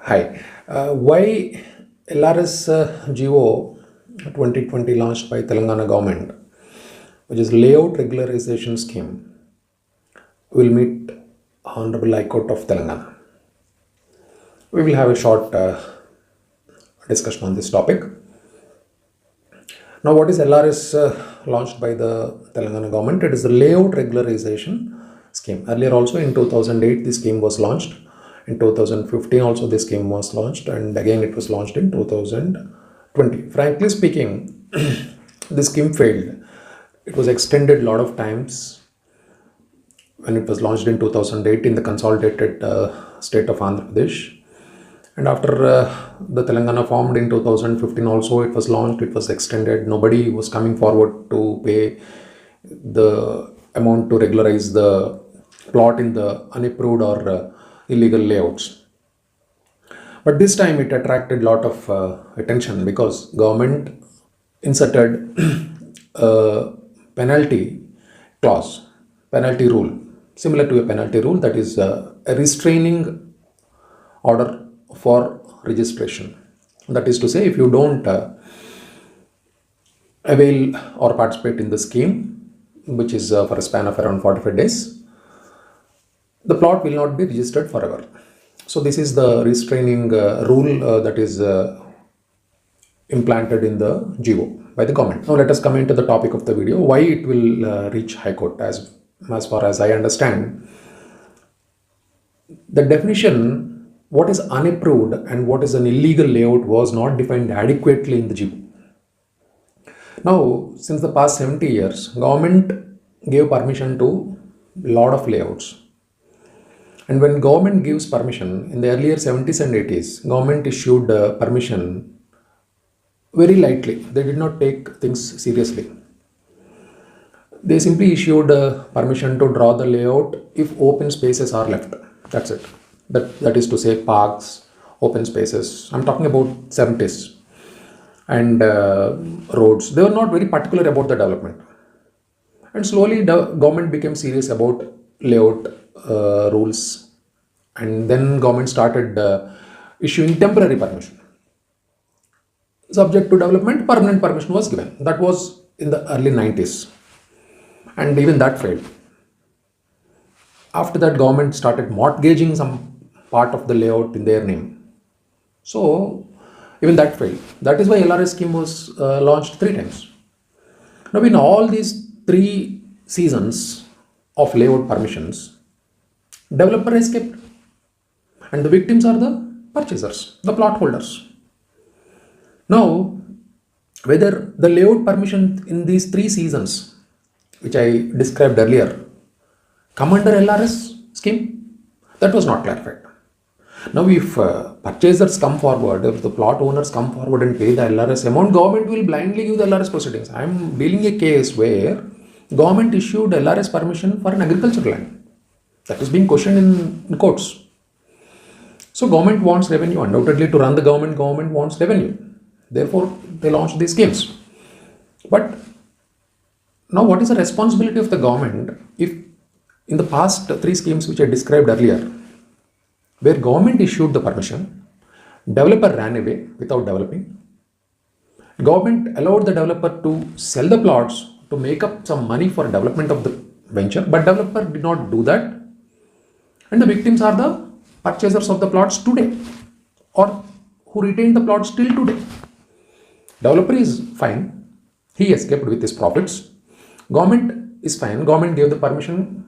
Hi. Why LRS GO 2020 launched by Telangana government, which is Layout Regularization Scheme, will meet Honorable High Court of Telangana. We will have a short discussion on this topic. Now, what is LRS launched by the Telangana government? It is the Layout Regularization Scheme. Earlier also in 2008, this scheme was launched. In 2015 also this scheme was launched, and again it was launched in 2020. Frankly speaking, this scheme failed. It was extended a lot of times when it was launched in 2008 in the consolidated state of Andhra Pradesh. And after the Telangana formed in 2015 also it was launched, it was extended. Nobody was coming forward to pay the amount to regularize the plot in the unapproved or illegal layouts. But this time it attracted a lot of attention because government inserted a penalty clause, penalty rule, similar to a penalty rule, that is a restraining order for registration. That is to say, if you don't avail or participate in the scheme, which is for a span of around 45 days, the plot will not be registered forever. So this is the restraining rule that is implanted in the GO by the government. Now let us come into the topic of the video, why it will reach High Court. As far as I understand, the definition, what is unapproved and what is an illegal layout, was not defined adequately in the GO. Now, since the past 70 years, government gave permission to a lot of layouts. And when government gives permission, in the earlier 70s and 80s, government issued permission very lightly. They did not take things seriously. They simply issued permission to draw the layout if open spaces are left. That's it. That is to say, parks, open spaces. I'm talking about 70s. And roads. They were not very particular about the development. And slowly the government became serious about layout rules, and then government started issuing temporary permission. Subject to development, permanent permission was given. That was in the early 90s, and even that failed. After that, government started mortgaging some part of the layout in their name. So even that failed. That is why LRS scheme was launched 3 times. Now in all these 3 seasons of layout permissions, developer escaped, and the victims are the purchasers, the plot holders. Now, whether the layout permission in these 3 seasons, which I described earlier, come under LRS scheme, that was not clarified. Now, if purchasers come forward, if the plot owners come forward and pay the LRS amount, government will blindly give the LRS proceedings. I am dealing a case where government issued LRS permission for an agricultural land. That is being questioned in courts. So government wants revenue. Undoubtedly, to run the government wants revenue. Therefore, they launched these schemes. But now what is the responsibility of the government if in the past 3 schemes which I described earlier, where government issued the permission, developer ran away without developing, government allowed the developer to sell the plots to make up some money for development of the venture, but developer did not do that, and the victims are the purchasers of the plots today, or who retain the plots till today. Developer is fine, he escaped with his profits. Government is fine, government gave the permission,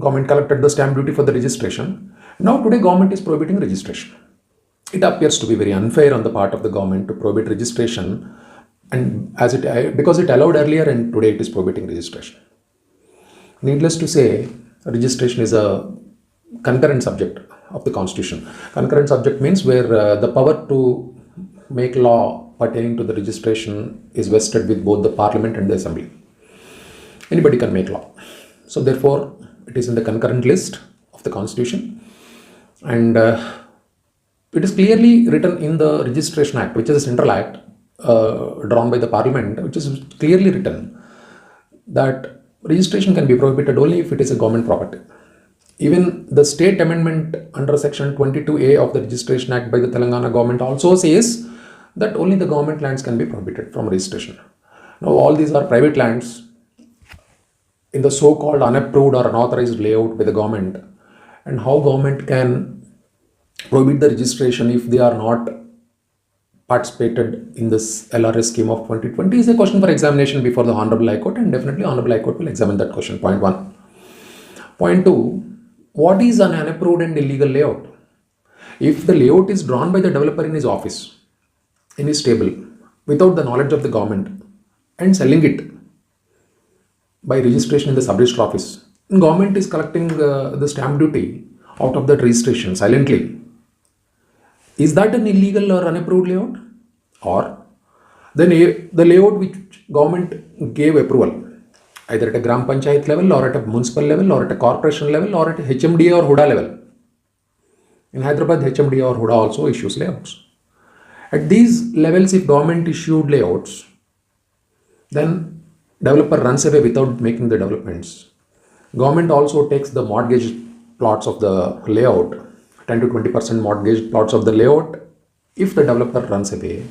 government collected the stamp duty for the registration. Now today government is prohibiting registration. It appears to be very unfair on the part of the government to prohibit registration, and because it allowed earlier and today it is prohibiting registration. Needless to say, registration is a concurrent subject of the constitution. Concurrent subject means where the power to make law pertaining to the registration is vested with both the parliament and the assembly. Anybody can make law. So therefore, it is in the concurrent list of the constitution, and it is clearly written in the Registration Act, which is a central act drawn by the parliament, which is clearly written that registration can be prohibited only if it is a government property. Even the state amendment under section 22A of the Registration Act by the Telangana government also says that only the government lands can be prohibited from registration. Now all these are private lands in the so-called unapproved or unauthorized layout by the government, and how government can prohibit the registration if they are not participated in this LRS scheme of 2020 is a question for examination before the Honorable High Court, and definitely Honorable High Court will examine that question. Point 1. Point 2. What is an unapproved and illegal layout? If the layout is drawn by the developer in his office, in his table, without the knowledge of the government, and selling it by registration in the sub-register office, government is collecting the stamp duty out of that registration silently. Is that an illegal or unapproved layout? Or the layout which government gave approval, either at a Gram Panchayat level or at a municipal level or at a corporation level or at a HMDA or Huda level. In Hyderabad, HMDA or Huda also issues layouts. At these levels, if government issued layouts, then developer runs away without making the developments. Government also takes the mortgage plots of the layout, 10 to 20% mortgage plots of the layout, if the developer runs away.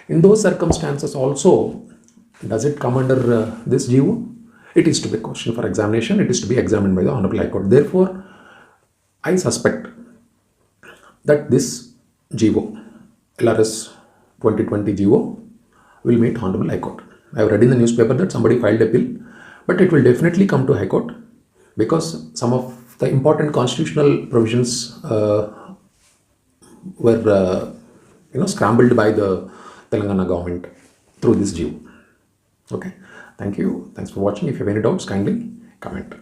In those circumstances also, does it come under this GO? It is to be a question for examination. It is to be examined by the Honorable High Court. Therefore, I suspect that this GO, LRS 2020 GO, will meet Honorable High Court. I have read in the newspaper that somebody filed a bill, but it will definitely come to High Court because some of the important constitutional provisions were scrambled by the Telangana government through this GO. Okay, thank you. Thanks for watching. If you have any doubts, kindly comment.